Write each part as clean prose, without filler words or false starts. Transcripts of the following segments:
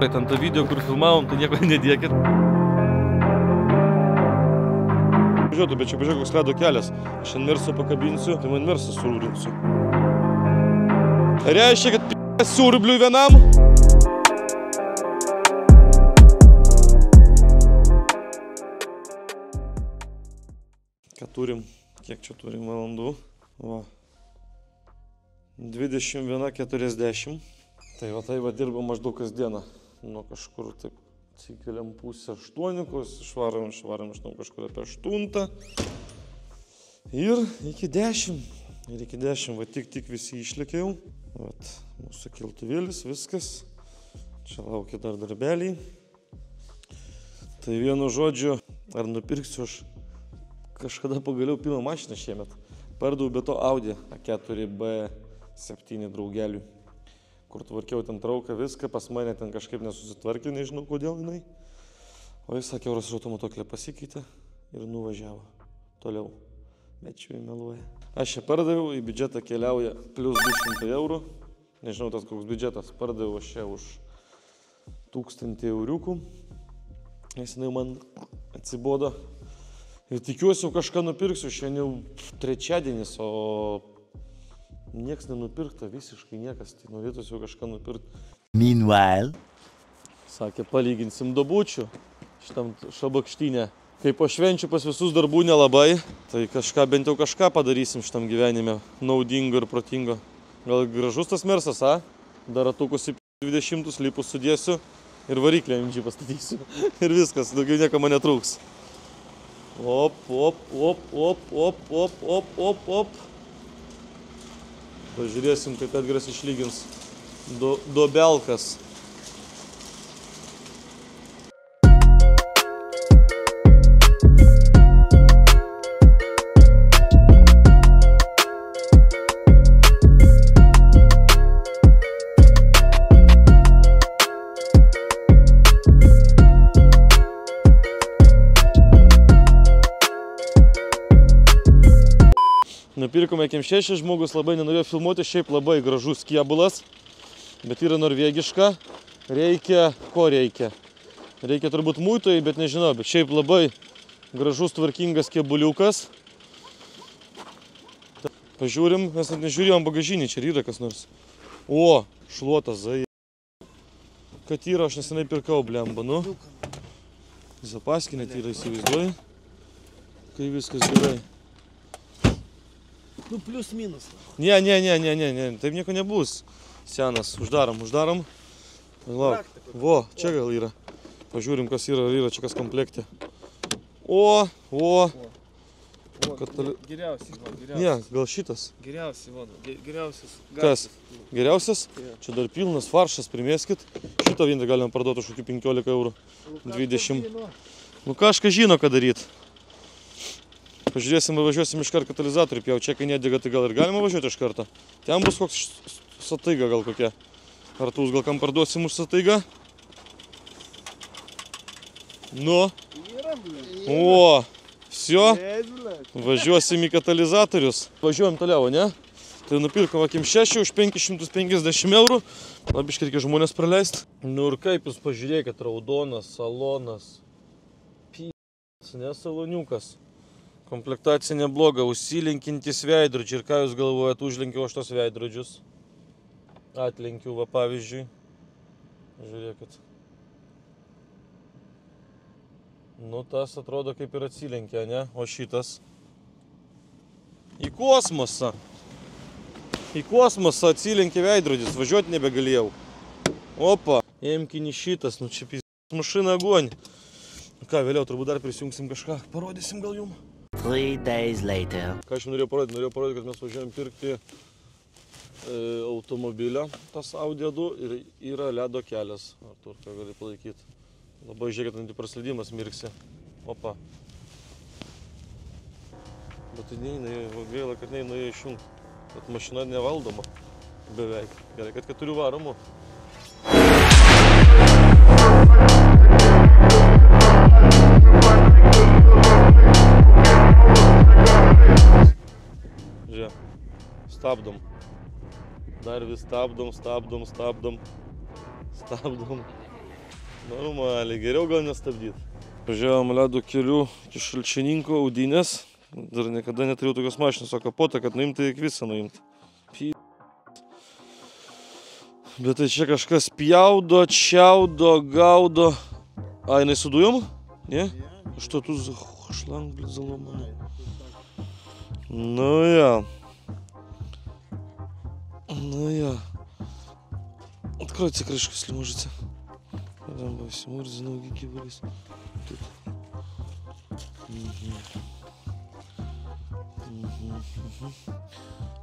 Ten tą video, kur filmavom, tai nieko nedėkit. Važiuotų, bet čia pažiūrėk, koks ledo kelias. Aš ant Merso pakabinsiu, tai man Mersą surūrinsiu. Reiškia, kad p***as siurbliui vienam. Ką turim? Kiek čia turim valandų? Va. 21:40. Tai va dirba maždaug kasdieną. Nuo kažkur taip atsikeliam pusę 8, išvarom, žinau, kažkur apie 8. Ir iki 10. Ir iki 10, va tik visi išlėkiau. Vat, mūsų keltuvėlis, viskas. Čia laukia dar darbeliai. Tai vienu žodžiu, ar nupirksiu aš kažkada pagaliau pilną mašiną šiemet. Pardaviau be to Audi A4 B7 draugeliui, kur tvarkiau ten trauką viską, pas mane ten kažkaip nesusitvarkė, nežinau kodėl jinai. O jis sakė, euras automatoklė pasikeitė ir nuvažiavo toliau. Bet čia meluoja. Aš čia pardaviau, į biudžetą keliauja plus 200 eurų. Nežinau tas koks biudžetas, pardaviau aš čia už 1000 euriukų. Nes jinai man atsibodo. Ir tikiuosi, jau kažką nupirksiu, šiandien jau trečiadienis, o nieks nenupirkta, visiškai niekas, tai norėtųsi jau kažką nupirkti. Meanwhile. Sakė, palyginsim dobučių šitam šabakštynę. Kai po švenčių pas visus darbų nelabai, tai bent jau kažką padarysim šitam gyvenime, naudingo ir protingo. Gal gražus tas Mersas, a? Dar ratukus į 20 lipus sudėsiu ir variklę MG pastatysiu. Ir viskas, daugiau nieko man netrūks. Op. Pažiūrėsim, kaip Edgaras išlygins dobelkas. Nupirkome KM6, žmogus labai nenorėjo filmuoti, šiaip labai gražus kėbulas, bet yra norvegiška. Reikia, ko reikia? Reikia turbūt muitojai, bet nežinau, bet šiaip labai gražus, tvarkingas kėbuliukas. Pažiūrim, mes net nežiūrėjom bagažinį, čia yra kas nors. O, šluotas, zai. Kad yra, aš nesenai pirkau, blemba, nu. Zapaskinė yra, įsivaizduoji, kai viskas gerai. Nu, plius minus. Ne, taip nieko nebus. Senas, uždarom. Lauk. Vo, čia gal yra. Pažiūrim, kas yra čia kas komplekte. O. Geriausiai. Ne, gal šitas. Geriausias. Kas? Geriausias? Čia dar pilnas faršas, primėskit. Šitą vieną galime parduoti už 15 eurų. 20. Nu kažką žino, ką daryti. Pažiūrėsim, važiuosim iš karto katalizatorių pjau. Čia, kai nedega, tai gal ir galima važiuoti iš karto. Ten bus koks sataiga gal kokia. Artus gal kam parduosim už sataigą? Nu. O, всё. Važiuosim į katalizatorius. Važiuojam toliau, ne? Tai nupirkom KM6 už 550 eurų. Labiškai reikia žmonės praleisti. Nu ir kaip jūs pažiūrėkit, raudonas salonas. P***, ne saloniukas. Komplektacija nebloga, užsilenkintis veidrodžiai. Ir ką jūs galvojat, užlenkiau aš tos veidrodžius? Atlenkiu, va pavyzdžiui. Žiūrėkit. Nu, tas atrodo kaip ir atsilenkia, ne? O šitas? Į kosmosą. Į kosmosą atsilenkia veidrodis, važiuoti nebegalėjau. Opa, ėmkini šitas, nu čia pis... mašina agonį. Ką, vėliau turbūt dar prisijungsim kažką, parodysim gal jum. 3 days later. Ką aš norėjau parodyti, kad mes važiuojam pirkti automobilio, tas Audi A2 ir yra ledo kelias. Artur, ką gali palaikyti. Labai žiūrėkit, antipraslydimas mirksi. Opa. Bet tai neina, gaila, kad neina išjungti. Bet mašina nevaldoma beveik. Gerai, kad 4 varomų. Žiūrėk, stabdom. Dar vis stabdom. Normaliai, geriau gal nestabdyti. Važiavom ledo keliu iki Šalčininko Audinės. Dar niekada neturėjau tokios mašinos, o kapotą, kad nuimti, reikia visą nuimti. Bet tai čia kažkas pjaudo, čiaudo, gaudo. A, jinai su dujom? Ne? Что тут за шланг, блядь, заломанный? Ну я. Ну я. Откройте крышку, если можете. Там во всему резиновые гики вылез. Тут.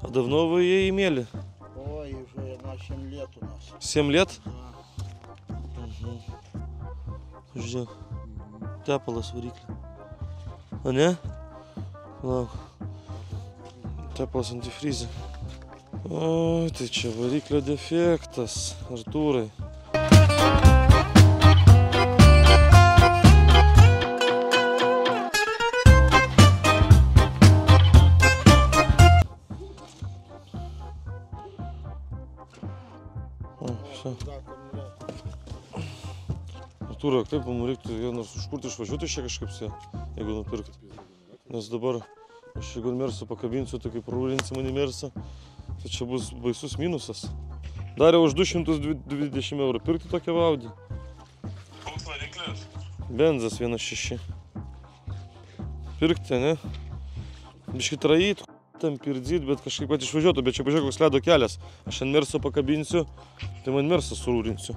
А давно вы ее имели? Ой, уже на 7 лет у нас. 7 лет? Да. Ждем. Тяпалась варикля. А не? Лаук. Тяпалась антифриза. Ой, ты че, варикля дефектас, Артурой. Все. Artūra, kaip mums reiktų, nors už kur tu išvažiuoti čia kažkaip su, jeigu nupirkti. Nes dabar aš jeigu Mersą pakabinsiu, tai kaip prūrinsi mane Mersą, tai čia bus baisus minusas. Darė už 220 eurų pirkti tokią Audi. Koks variklis? Benzas 1.6. Pirkti, ne? Biškį trajyt, tam pirdzyt, bet kažkaip pat išvažiuotų, bet čia pažiūrėk, koks ledo kelias. Aš ant Merso pakabinsiu, tai man Mersą surūrinsiu.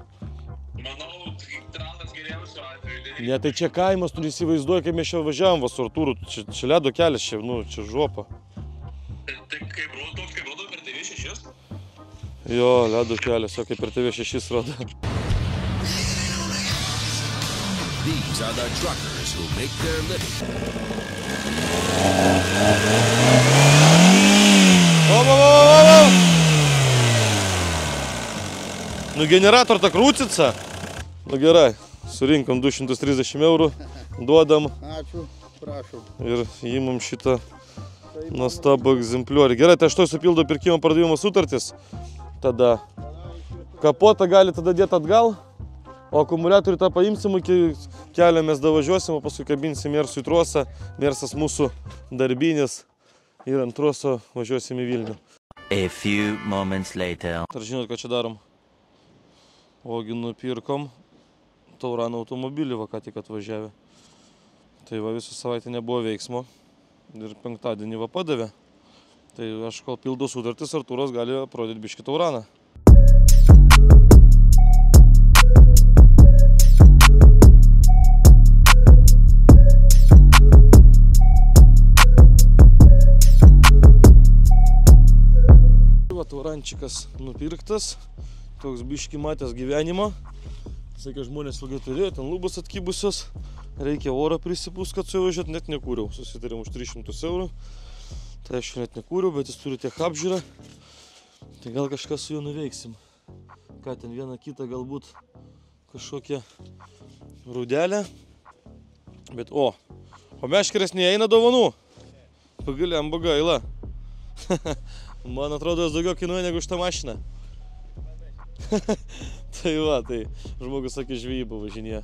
Manau, tralas geriausiu atveju. Ne, tai čia kaimas, tu įsivaizduoji, kai mes čia važiavom su Artūru, čia ledo kelias, čia žopa. Tai kaip rodo, toks kaip rodo per TV6? Jo, ledo kelias, jo kaip per TV6 rodo. These are the truckers who make their living. Nu, generator tak rūcica. Nu, gerai, surinkom 230 eurų, duodam Ačiū, prašom. ir įmam šitą nuostabų egzempliorių. Gerai, tai aš to supildo pirkimo pardavimo sutartis. Tada kapotą gali tada dėti atgal, o akumuliatorių tą paimsim, iki kelio mes davažiuosim, o paskui kabinsim Mersų į trosą. Mersas mūsų darbinis ir ant troso važiuosim į Vilnių. A few moments later. Ar žinot, ką čia darom? Ogi nupirkom Tauraną automobilį, va ką tik atvažiavę. Tai va visą savaitę nebuvo veiksmo ir penktadienį va padavė. Tai aš kol pildau sutartis, Artūras gali aprodyti biškį Tauraną. Va, Taurančikas nupirktas. Toks biškį matęs gyvenimo. Sakė, žmonės ilgai turėjo, ten lubos atkybusios. Reikia orą prisipūs, kad su juo važiuot, net nekūriau. Susitarėm už 300 eurų. Tai aš net nekūriau, bet jis turi tiek apžiūrą. Tai gal kažką su juo nuveiksim. Ką ten vieną kitą galbūt kažkokią rūdelę. Bet o meškerės neįeina dovanų. Pagaliam bagaila. Man atrodo, jis daugiau kainuoja negu šitą mašiną. Tai va, tai žmogus sakė, žvejybą važinėja.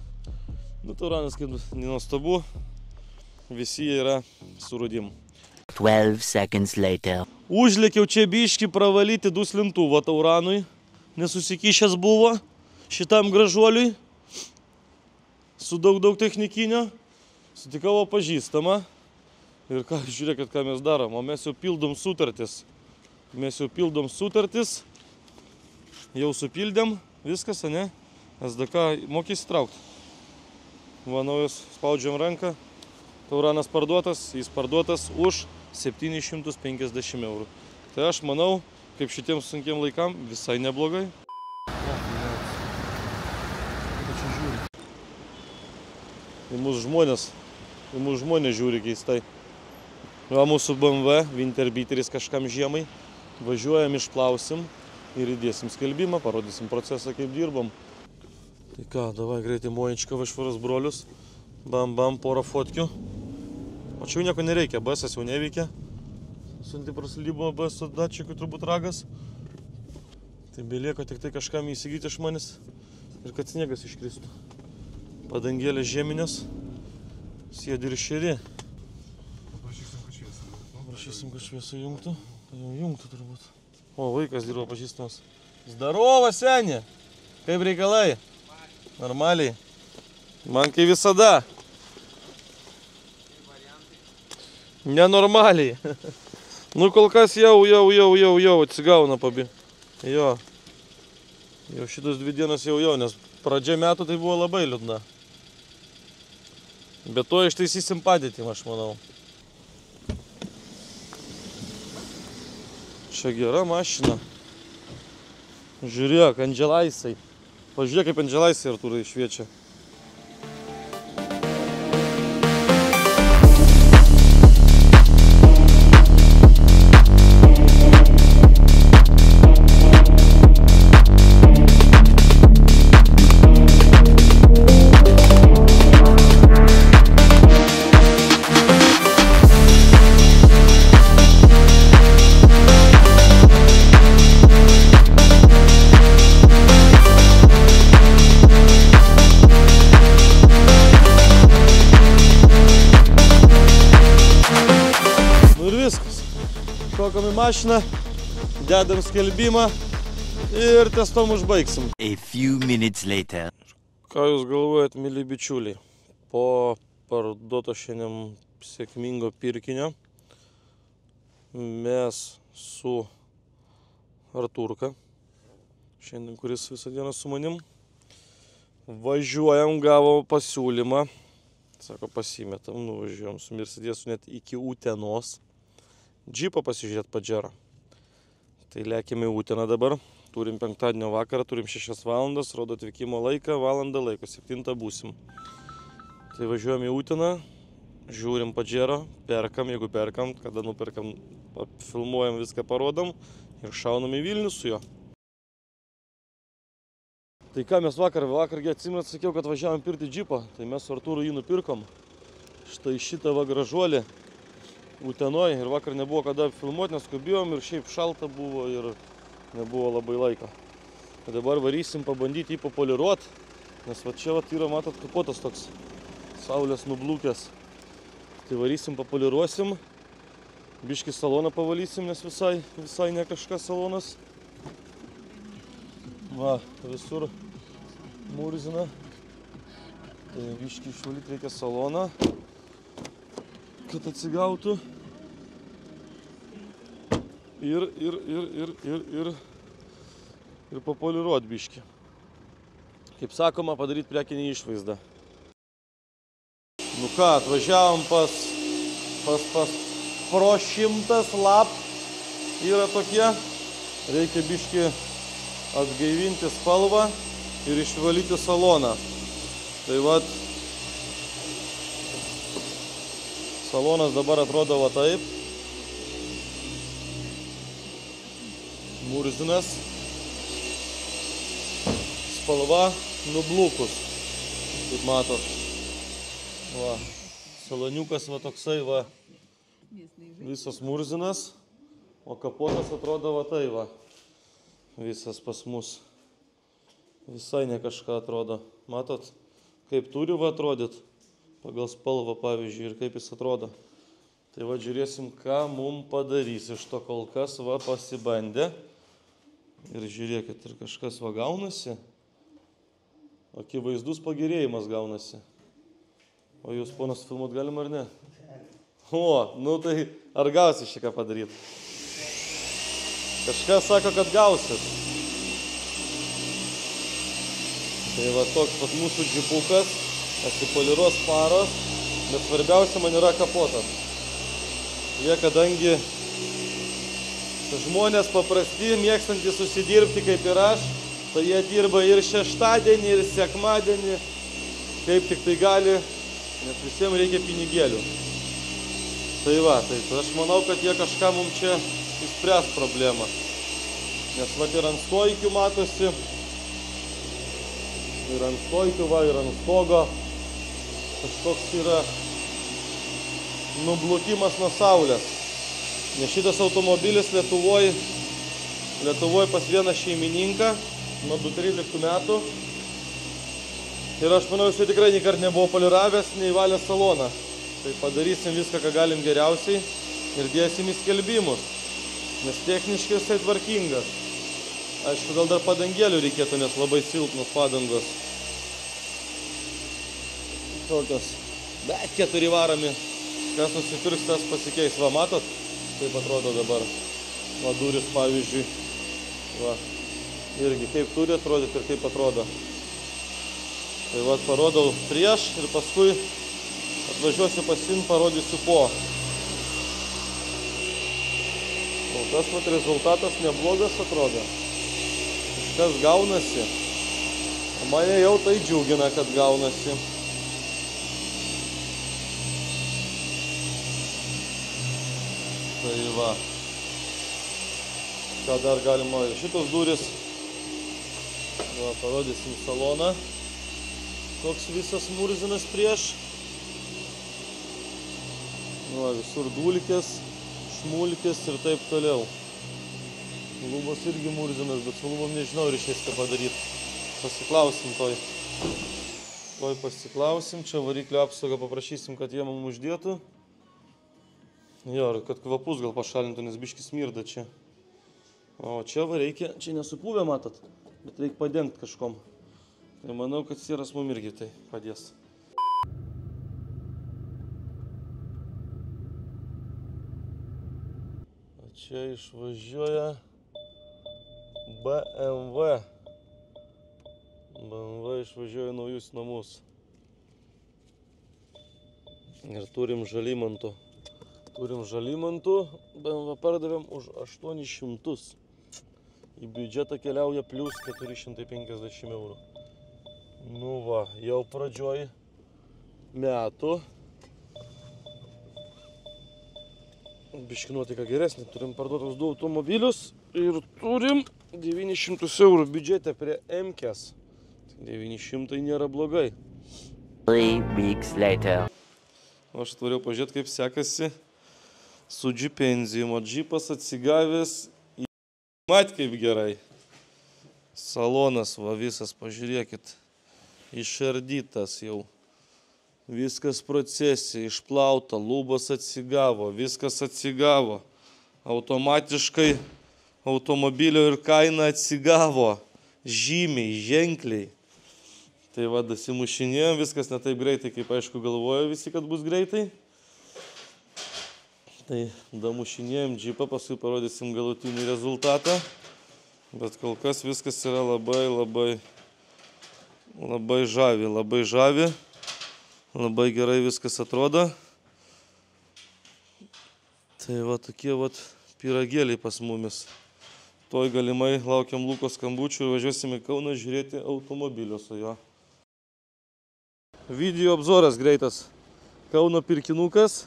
Nu, Tauranas kaip nenuostabu, visi jie yra su rūdim. 12 seconds later. Užlėkiau čia biškį pravalyti duslintuvą Tauranui, nesusikišęs buvo šitam gražuoliui, su daug technikinio. Sutikau pažįstamą ir ką, žiūrėkit, ką mes darom, o mes jau pildom sutartis. Jau supildėm, viskas, ne? SDK moki įsitraukti. Va, naujas, spaudžiam ranką, Tauranas parduotas, jis parduotas už 750 eurų. Tai aš manau, kaip šitiem sunkiem laikam, visai neblogai. Į mūsų žmonės žiūri keistai. Va, mūsų BMW, Winterbiteris kažkam žiemai. Važiuojam, išplausim ir įdėsim skelbimą, parodysim procesą, kaip dirbam. Tai ką, davai greitai mojančką vašvaras brolius. Bam, porą fotkių. O čia jau nieko nereikia, BS jau neveikia. Sunti praslydimo BS datčikui turbūt ragas. Tai belieka tik tai kažkam įsigyti iš manęs ir kad sniegas iškristų. Padangėlės žieminės. Sėdi ir šeri. Prašysim, kad šviesą jungtų. Tai jau jungtų turbūt. O, vaikas dirba pažįstamas. Zdarova, senė! Kaip reikalai? Normaliai. Man kai visada. Nenormaliai. Nu, kol kas jau atsigauna pabi. Jo. Jau šitos 2 dienas jau, nes pradžia metų tai buvo labai liūdna. Bet to ištaisysim padėtį, aš manau. Čia gera mašina. Žiūrėk, Andželaisai. Pažiūrėk, kaip Andželaisai Artūrai šviečia. Šokam į mašiną, dedam skelbimą ir ties tom užbaigsim. A few minutes later. Ką jūs galvojat, mili bičiuliai? Po parduoto šiandien sėkmingo pirkinio mes su Artūrka, šiandien kuris visą dieną su manim, važiuojam, gavo pasiūlymą, sako pasimetam, nuvažiuojam su Mercedesu net iki Utenos. Džipą pasižiūrėt Padžerą. Tai lėkime į Uteną dabar. Turim penktadienio vakarą, turim 6 valandas, rodo atvykimo laiką, valandą laiko, 7 būsim. Tai važiuojam į Uteną, žiūrim Padžerą, perkam, jeigu perkam, kada nuperkam, filmuojam, viską parodom ir šaunam į Vilnių su juo. Tai ką mes vakargi atsimenat, sakiau, kad važiavom pirkti džipą, tai mes su Artūru jį nupirkom. Štai šitą va gražuolį. Utenoj ir vakar nebuvo kada filmuoti, nes skubėjom ir šiaip šalta buvo ir nebuvo labai laiko. Tai dabar varysim pabandyti jį papoliruot, nes va čia va yra, matot, kapotas toks saulės nublūkęs. Tai varysim, papoliruosim, biškį saloną pavalysim, nes visai ne kažkas salonas. Va, visur murzina. Tai biškį išvalyti reikia saloną, kad atsigautų ir papoliruot biškį. Kaip sakoma, padaryti prekinį išvaizdą. Nu ką, atvažiavom pas Pro 100 lap yra tokie. Reikia biškį atgaivinti spalvą ir išvalyti saloną. Tai vat, salonas dabar atrodo va taip. Murzinas. Spalva nublūkus, kaip matot. Va, saloniukas va toksai va, visas murzinas, o kapotas atrodo va tai va, visas pas mus. Visai ne kažką atrodo. Matot, kaip turi va atrodyt? Pagal spalvą, pavyzdžiui, ir kaip jis atrodo. Tai va, žiūrėsim, ką mum padarys. Iš to kol kas va pasibandė. Ir žiūrėkit, ir kažkas va gaunasi. Akivaizdus pagerėjimas gaunasi. O jūs, ponas, filmuot galima ar ne? O, nu tai ar gausi šį ką padaryti? Kažkas sako, kad gausit. Tai va toks pat mūsų džipukas. Atsipoliruos faros, bet svarbiausia man yra kapotas. Jie, kadangi žmonės paprasti, mėgstantys susidirbti kaip ir aš, tai jie dirba ir šeštadienį, ir sekmadienį, kaip tik tai gali, nes visiems reikia pinigėlių. Tai va, tai aš manau, kad jie kažką mums čia išspręs problemą. Nes va ir ant stojkių matosi, ir ant stojkių, va, ir ant stogo. Kažkoks yra nublūkimas nuo saulės. Nes šitas automobilis Lietuvoj pas vieną šeimininką nuo 2013 metų. Ir aš manau, jisai tikrai nei kart nebuvo poliravęs, nei valęs saloną. Tai padarysim viską, ką galim geriausiai ir dėsim į skelbimus. Nes techniškai jisai tvarkingas. Aišku, gal dar padangėlių reikėtų, nes labai silpnos padangos. Tokios. Bet 4 varomi. Kas nusipirks, tas pasikeis. Va, matot? Kaip atrodo dabar. Va, duris pavyzdžiui. Va. Irgi kaip turi atrodyti ir kaip atrodo. Tai va, parodau prieš ir paskui atvažiuosiu pasiimt, parodysiu po. O tas vat rezultatas neblogas atrodo. Kažkas gaunasi. O mane jau tai džiugina, kad gaunasi. Tai va. Ką dar galima, šitos duris. Va, parodysim saloną. Koks visas murzinas prieš. Va, visur dulkės, šmulkės ir taip toliau. Lubos irgi murzinas, bet su lubom nežinau, ar išės ką padaryti. Pasiklausim toj. Toj pasiklausim, čia variklio apsaugą paprašysim, kad jie mums uždėtų. Jo, ir kad kvapus gal pašalintų, nes biškis smirda čia. O čia va reikia, čia nesupūvę matot, bet reikia padengti kažkom. Tai manau, kad sieras mum irgi tai padės. O čia išvažiuoja BMW. BMW išvažiuoja naujus namus. Ir turim Žalimantų. Turim Žalimantų, BMW pardavėm už 800. Į biudžetą keliauja plus 450 eurų. Nu va, jau pradžioj metų. Biški nuotaika geresnė, turim parduotus 2 automobilius ir turim 900 eurų biudžete prie M-kes. 900 nėra blogai. 3 weeks later. O aš atvariau pažiūrėti, kaip sekasi su džipenzijom. O džipas atsigavęs į... Mat kaip gerai. Salonas va visas, pažiūrėkit. Išardytas jau. Viskas procesė, išplauta, lubos atsigavo, viskas atsigavo. Automatiškai automobilio ir kaina atsigavo. Žymiai, ženkliai. Tai va, dasimušinėjom, viskas ne taip greitai, kaip aišku galvojo visi, kad bus greitai. Tai damušinėjom džipą, paskui parodysim galutinį rezultatą. Bet kol kas viskas yra labai žavi, labai gerai viskas atrodo. Tai va tokie va pyragėliai pas mumis. Toj galimai laukiam Luko skambučių ir važiuosim į Kauną žiūrėti automobilio su juo. Video obzoras greitas. Kauno pirkinukas.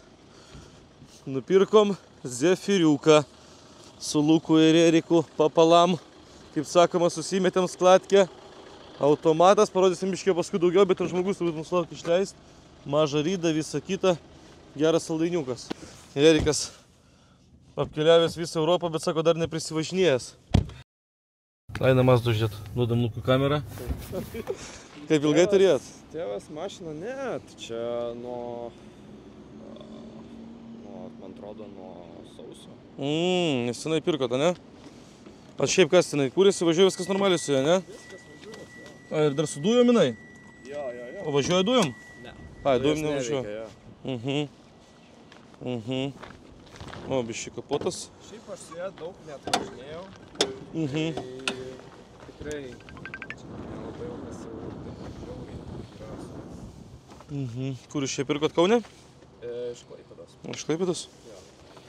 Nupirkom Zefiriuką su Luku ir Eriku papalam. Kaip sakoma, susimetėm skladkę. Automatas, parodysim biškio paskui daugiau, bet ir žmogus turbūt mums laukia išleist. Mažą rydą, visą kitą. Geras saldainiukas. Ir Erikas apkeliavęs visą Europą, bet sako, dar neprisivažinėjęs. Eina Mazdu žiūrėt, duodam Lukui kamerą. Kaip ilgai turėjot? Tėvas mašiną, ne, čia nuo, man atrodo, nuo sausio. Nesenai pirkote, ne? O šiaip kas tenai, kūrėsi, važiuoja viskas normaliai su ja, ne? Viskas važiuoja. A, ir dar su dujom jinai? Jo. O važiuoja dujom? Ne. A, dujom nevažiuoja. O, biški kapotas. Šiaip aš su ja daug net važinėjau. Tai tikrai nelabai jau pasiūlyti. Kur jūs čia pirkot Kaune? Iš Klaipėdos. Iš Klaipėdos? Jo.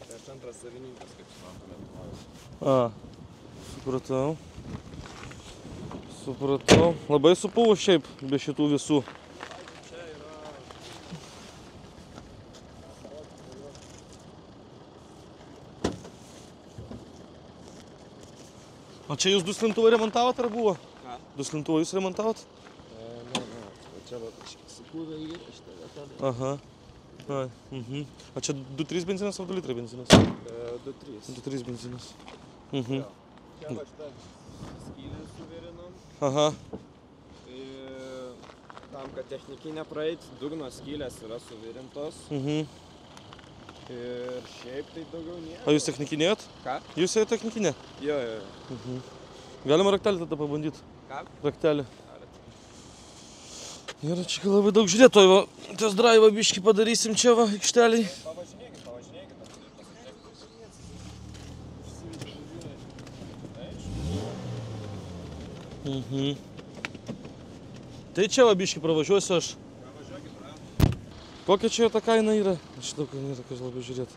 Tai aš antras savininkas, kaip suprantu, Lietuvoje. A, supratau. Labai supuvus šiaip, be šitų visų. Čia yra... O čia jūs duslintuvą remontavot ar buvo? Ką? Duslintuvą jūs remontavot? Ne. Čia va, supūvė į šitą vietą. Aha. O čia 2,3 benzinas ar 2 litrai benzinas? 2,3. 2,3 benzinas. Čia va šitą skylę suvėrinom. Aha. Tai tą Tam, kad technikinė praeit, dugno skylės yra suvirintos. Ir šiaip tai daugiau nieko. O jūs technikinėjot? Ką? Jūs ėjo technikinė? Jo. Galima raktelį tada pabandyti. Ką? Raktelį. Ir čia labai daug žiūrėtojų, va, test drive biškį padarysim čia, va, aikšteliai. Pavažinėkit. Tai čia va biškį pravažiuosiu aš. Kokia čia ta kaina yra? Aš daug nėra, kad labai žiūrėti.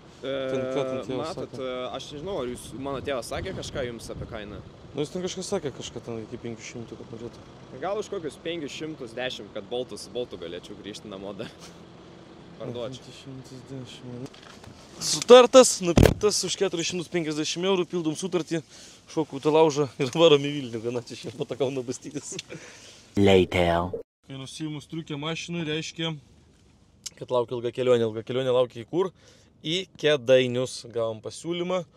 Matot, aš nežinau, ar jūs, mano tėvas sakė kažką jums apie kainą? Nu, jis ten kažkas sakė, kažką ten iki 500, kad norėtų. Gal už kokius 510, kad boltų galėčiau grįžti namo dar. Parduočiau. 510. Sutartas, nupirktas už 450 eurų, pildom sutartį, šokau tą laužą ir varom į Vilnių, gana čia šiandien patakau nabastytis. Later. Kai nusiimu striukę mašinų, reiškia, kad laukia ilga kelionė. Ilga kelionė laukia į kur? Į Kėdainius. Gavom pasiūlymą,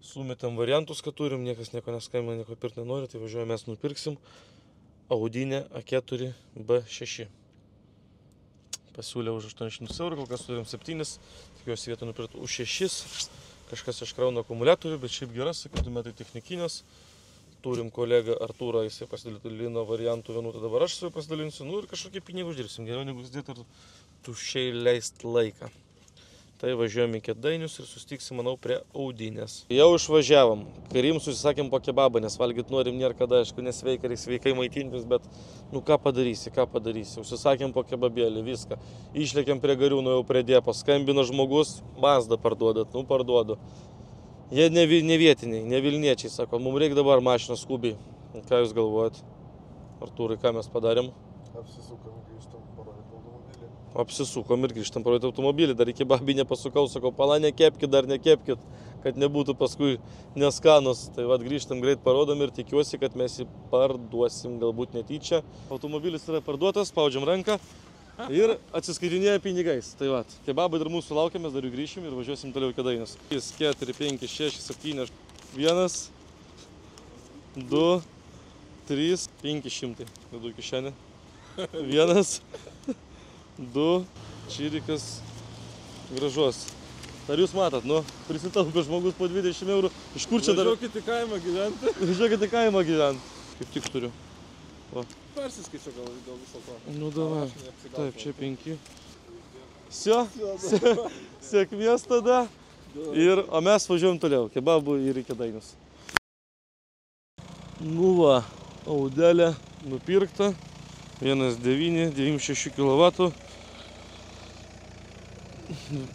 sumetėm variantus, kad turim, niekas nieko neskambina, nieko pirkti nenori, tai važiuojame, mes nupirksim Audinę A4 B6. Pasiūlė už 800 eurų, kol kas turim 7, tikiuosi vietą nupirkti už 6. Kažkas iškrauna akumuliatorių, bet šiaip geras, sakai, 2 metai technikinės. Turim kolegą Artūrą, jisai pasidalino variantų vienų, tai dabar aš su juo pasidalinsiu, nu ir kažkokį pinigų uždirbsim, geriau negu sudėti ir tuščiai leist laiką. Tai važiuojame į Kėdainius ir sustiksim, manau, prie Audinės. Jau išvažiavom, karim susisakėm po kebabą, nes valgyt norim nėra kada, aišku, nesveikai, reikia sveikai maitintis, bet nu ką padarysi. Užsisakėm po kebabėlį, viską. Išlėkėm prie Gariūno, jau prie Dėpos, skambina žmogus, Mazdą parduodat, nu parduodu. Jie ne vietiniai, ne Vilniečiai, sako, mums reikia dabar mašinos skubiai. Ką jūs galvojat? Artūrai, ką mes padarėm? Apsisukom ir grįžtam parodyti automobilį, dar iki babį nepasukau, sakau, pala nekepkit, dar nekepkit, kad nebūtų paskui neskanus. Tai vad grįžtam greit parodom ir tikiuosi, kad mes jį parduosim, galbūt netyčia. Automobilis yra parduotas, spaudžiam ranką ir atsiskaitinėja pinigais. Tai vad, kebabai dar mūsų laukia, mes dar jų grįšim ir važiuosim toliau į Kėdainius. 4, 5, 6, 7, 1, 2, 3, 500. Dedu į kišenę. 1, 2, čirikas gražus. Ar jūs matot, nu, prisitaupė žmogus po 20 eurų. Iš kur čia dar? Važiuokit į kaimą gyventi. Važiuokit į kaimą gyventi. Kaip tik turiu. Va. Persiskaičiu gal viso to. Nu davai. Taip, čia 5. Sio? Sėkmės tada. O mes važiuojam toliau. Kebabų ir į Kėdainius. Nu va, Audelė nupirkta. 1,9, 96 kW.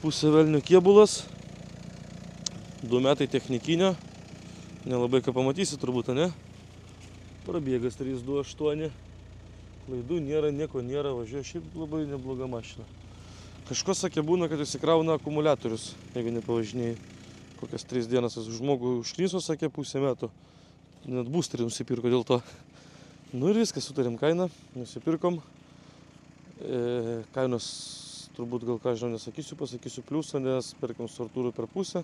Pusė velnių kėbulas. 2 metai technikinio. Nelabai ką pamatysi turbūt, ne? Prabėgas 328. Klaidų nėra, nieko nėra. Važiuoja šiaip labai nebloga mašina. Kažko sakė būna, kad įsikrauna akumuliatorius, jeigu nepavažinėjai. Kokias 3 dienas žmogų užknyso, sakė, pusę metų. Net boosterį nusipirko dėl to. Nu ir viskas, sutarėm kainą, nusipirkom. Kainos turbūt gal ką žinau nesakysiu, pasakysiu pliusą, nes perkam su Artūru per pusę,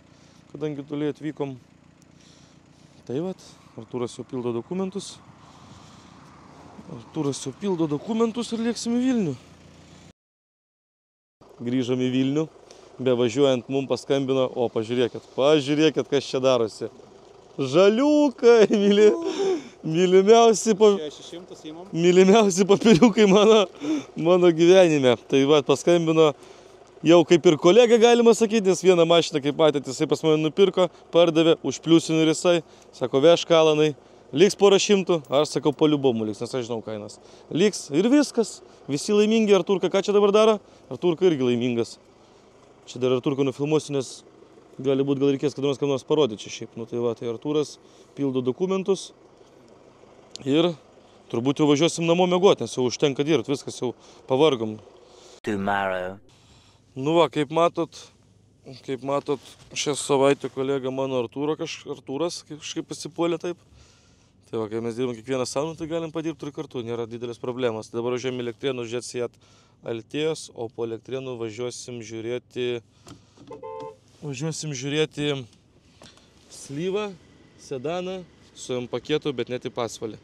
kadangi toliai atvykom. Tai vat, Artūras jau pildo dokumentus. Ir lieksim į Vilnių. Grįžom į Vilnių, bevažiuojant mums paskambino, o pažiūrėkit, kas čia darosi. Žaliukai, mylimiausi papiriukai mano gyvenime. Tai va, paskambino jau kaip ir kolega, galima sakyti, nes vieną mašiną, kaip matėte, jisai pas mane nupirko, pardavė, užpliusinų ir jisai, sako, vešk Alanai, liks porą šimtų, aš sakau, po liubomų liks, nes aš žinau kainas. Liks ir viskas, visi laimingi. Artūrka ką čia dabar daro? Artūrka irgi laimingas. Čia dar Artūrka nufilmuosiu, nes gali būt, gal reikės, kad nors kam nors parodyti čia šiaip. Nu tai va, tai Artūras pildo dokumentus ir turbūt jau važiuosim namo miegoti, nes jau užtenka dirbti, viskas jau pavargom. Tomorrow. Nu va, kaip matot, šią savaitę kolega mano Artūras kažkaip pasipuolė taip. Tai va, kai mes dirbam kiekvieną savaitę, tai galim padirbti ir kartu, nėra didelės problemos. Dabar važiuojam į Elektrėnų žiūrėti Seat Altėjos, o po Elektrėnų važiuosim žiūrėti slyvą, sedaną su M paketu, bet net į pasvalį.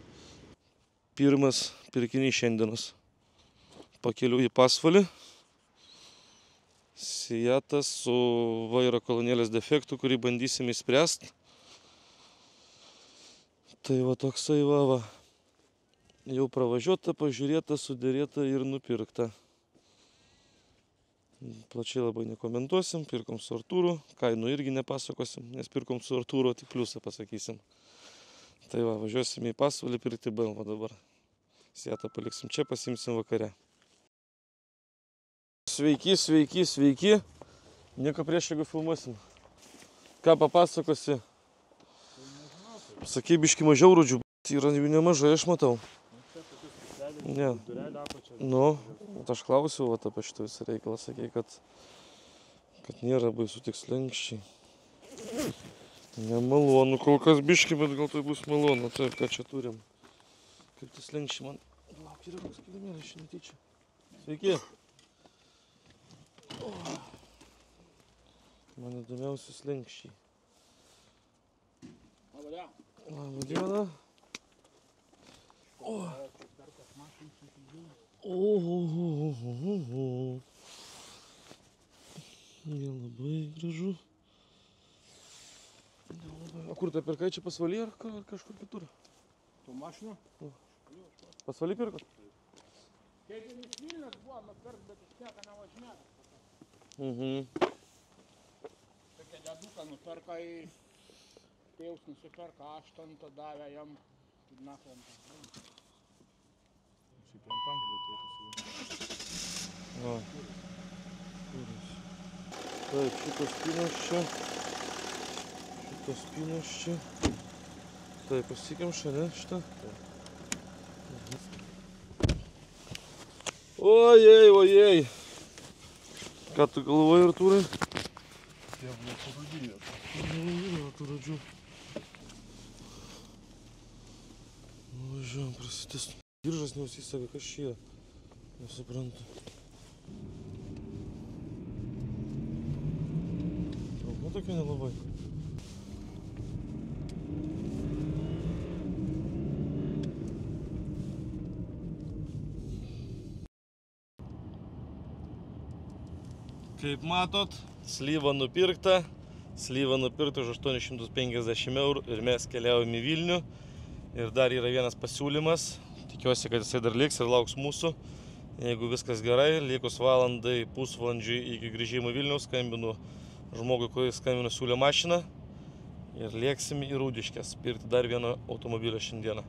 Pirmas pirkinys šiandienos. pakeliu į pasvalį. Sietas su vairo kolonėlės defektu, kurį bandysim įspręsti. Tai va toksai va. Jau pravažiuota, pažiūrėta, sudėrėta ir nupirkta. Plačiai labai nekomentuosim, pirkom su Artūru, kainų irgi nepasakosim, nes pirkom su Artūru, tik pliusą pasakysim. Tai va, važiuosim į pasvalį pirkti BMW dabar. Sietą paliksim čia, pasimsim vakare. Sveiki, sveiki, sveiki. Nieko prieš, jeigu filmuosim. Ką papasakosi? Sakai, biški mažiau rūdžių, yra jų nemažai, aš matau. Ne. Nu, aš klausiau apie šitą visą reikalą, sakei, kad nėra baisu tik slenkščiai. Nemalonu, kol kas biški, bet gal tai bus malonu. Taip, ką čia turim. Kaip tas slenkščiai man... Lauk, yra koks kilimėlis šiandien tyčia. Sveiki. Man įdomiausi slenkščiai. Labą dieną. Nelabai gražu. O kur tai pirkai, čia pasvaly ar kažkur kitur? Tu mašinu? Pasvaly pirkot? Kaip ir iš Vilnius buvo nupirkt, bet iš nieko nevažinėt. Tokia deduką nupirka į tėvus nusipirka 8, davė jam naklantą. Taip, šitas spynas čia. Šitas spynas čia. Taip, pasikemša, ne? Šitą? Ojei, ojei. Ką tu galvoji, Artūrai? Я бы погодил. Artūradžiu. Važiuojam, prasitės. Diržas neužsisega, kas čia yra. Nesuprantu. Traukma tokia nelabai. Kaip matot, slyva nupirkta. Slyva nupirkta už 850 eurų ir mes keliaujam į Vilnių. Ir dar yra vienas pasiūlymas. Tikiuosi, kad jisai dar liks ir lauks mūsų. Jeigu viskas gerai, likus valandai, pusvalandžiui iki grįžimo Vilniaus, skambinu žmogui, kuris skambino siūlė mašiną. Ir lėksim į Rūdiškes pirkti dar vieną automobilį šiandieną.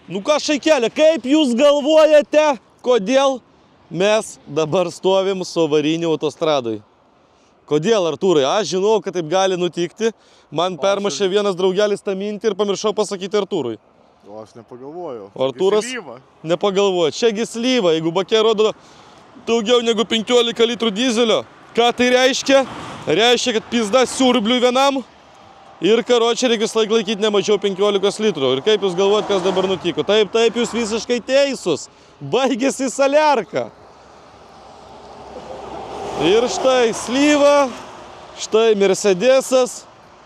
Nu ką šaikelia, kaip jūs galvojate, kodėl mes dabar stovim su avariniu autostradoj? Kodėl, Artūrai? Aš žinau, kad taip gali nutikti. Man permašė vienas draugelis tą mintį ir pamiršau pasakyti Artūrui. O aš nepagalvojau. Artūras nepagalvojo. Čiagi slyva, jeigu bakė rodo daugiau negu 15 litrų dizelio. Ką tai reiškia? Reiškia, kad pizda siurblių vienam ir karočią reikia visą laiką laikyti ne mažiau 15 litrų. Ir kaip jūs galvojat, kas dabar nutiko? Taip, jūs visiškai teisūs. Baigėsi saliarka. Ir štai slyva, štai Mercedesas.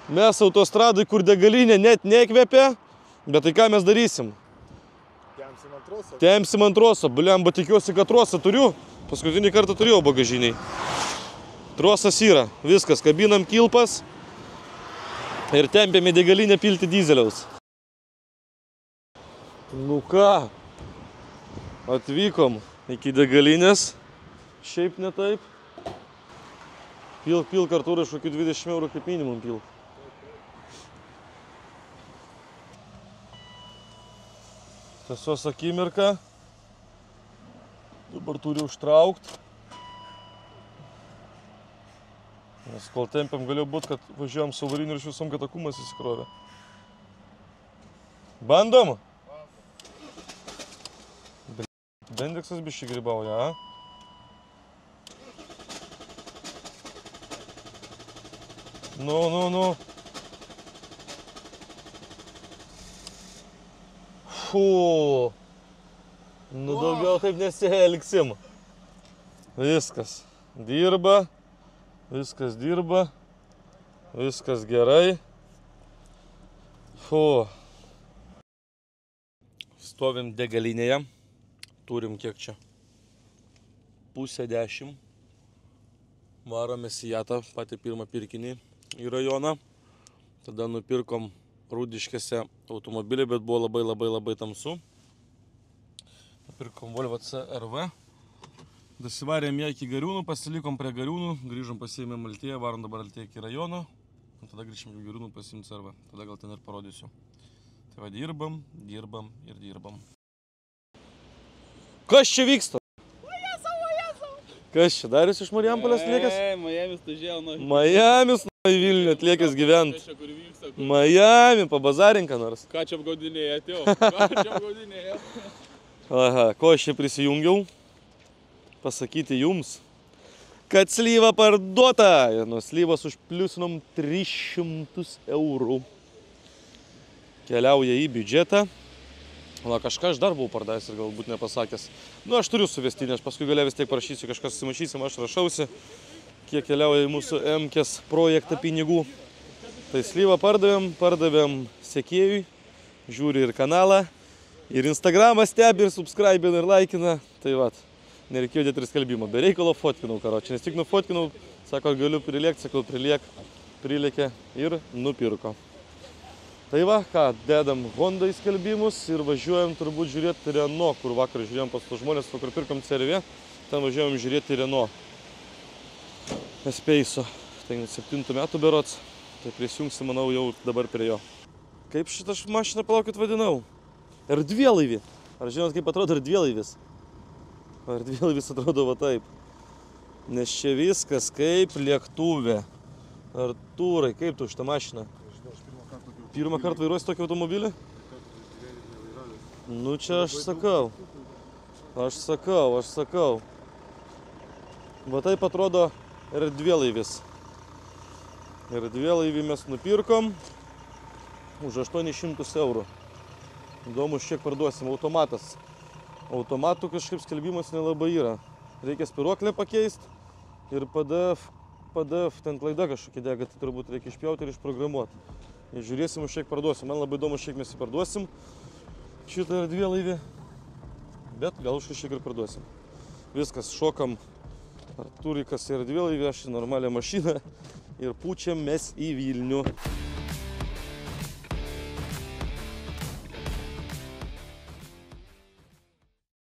Mes autostradai, kur degalinė net nekvepia. Bet tai ką mes darysim? Tempsim ant troso. Tempsim ant troso. Blemba, tikiuosi, kad trosą turiu. Paskutinį kartą turėjau bagažiniai. Trosas yra. Viskas. Kabinam kilpas. Ir tempiam į degalinę pilti dizeliaus. Nu ką? Atvykom iki degalinės. Šiaip ne taip. Pilk Artūrai iš kokių 20 eurų kaip minimum pilk. Tiesos akimirka. Dabar turiu užtraukt. Nes kol tempiam galėjo būti, kad važiuojam su avariniu ir iš visom, kad akumas įsikrovė. Bandom? Bendeksas biškai grybauja, a? Nu. Fuu. Nu daugiau taip nesielgsim. Viskas. Dirba. Viskas dirba. Viskas gerai. Fuu. Stovim degalinėje. Turim kiek čia? 9:30. Varomės į Jatą, patį pirmą pirkinį į rajoną. Tada nupirkom Rūdiškėse automobilį, bet buvo labai tamsu. Nupirkom Volvo CR-V. Dasivarėm ją iki Gariūnų, pasilikom prie Gariūnų, grįžom pasiėmėm Altėją, varom dabar Altėją iki rajono. Tada grįžim į Gariūnų pasiimt CR-V. Tada gal ten ir parodysiu. Tai va, dirbam. Kas čia vyksta? Kas čia, Darius iš Marijampolės atlėkęs? Majamis tužėl nuo... Majamis nuo Vilnių atlėkęs gyvent. Majami, pabazarinka nors. Ką čia apgaudinėjai, atėjau? Aha, ko aš čia prisijungiau? Pasakyti jums, kad slyva parduota. Ir nuo slyvos užpliusinom 300 eurų. Keliauja į biudžetą. Va, kažką aš dar buvau pardavęs ir galbūt nepasakęs. Nu, aš turiu suvestinę, aš paskui galiu vis tiek prašysiu, kažkas susimašysim, aš rašausi, kiek keliauja į mūsų MKS projektą pinigų. Tai slyvą pardavėm sekėjui, žiūri ir kanalą, ir Instagramą stebi, ir subscribina, ir laikina. Tai va, nereikėjo dėti ir skelbimo. Be reikalo fotkinau, karočią, nes tik nufotkinau, sako, galiu prilėkti, sakau, prilėkė ir nupirko. Tai va, ką, dedam Honda į skelbimus ir važiuojam turbūt žiūrėti Renault, kur vakar žiūrėjom pas tos žmonės, kur pirkom CR-V, ten važiuojam žiūrėti Renault Espace'o. Tai 7 metų berods, tai prisijungsi, manau, jau dabar prie jo. Kaip šitą mašiną, palaukit, vadinau? Erdvėlaivį. Ar žinot, kaip atrodo erdvėlaivis? Erdvėlaivis atrodo va taip. Nes čia viskas kaip lėktuvė. Artūrai, kaip tu šitą mašiną? Pirmą kartą vairuosi tokį automobilį? Nu čia aš sakau. Va taip atrodo erdvėlaivis. Erdvėlaivį mes nupirkom už 800 eurų. Įdomu, kiek parduosim. Automatas. Automatų kažkaip skelbimas nelabai yra. Reikia spiruoklę pakeisti ir PDF ten klaida kažkokia dega, tai turbūt reikia išpjauti ir išprogramuoti. Ir žiūrėsim, už kiek parduosim. Man labai įdomu, kiek mes jį parduosim. Šitą erdvėlaivį. Bet gal už kiek ir parduosim. Viskas, šokam. Artūrikas erdvėlaivį, aš į normalią mašiną. Ir pučiam mes į Vilnių.